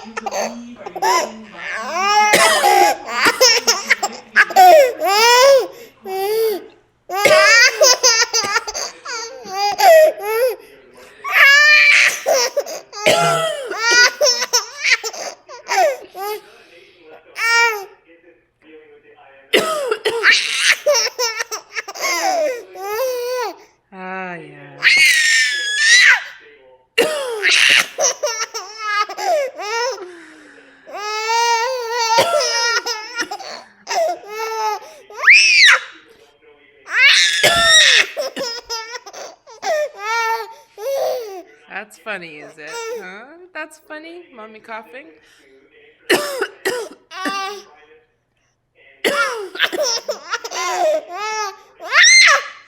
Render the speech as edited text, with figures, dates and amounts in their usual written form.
you believe? Are you loving violence? You know, like saying commit me. What if I say commit my heart? Ah, yeah. That's funny, is it? Huh? That's funny? Mommy coughing?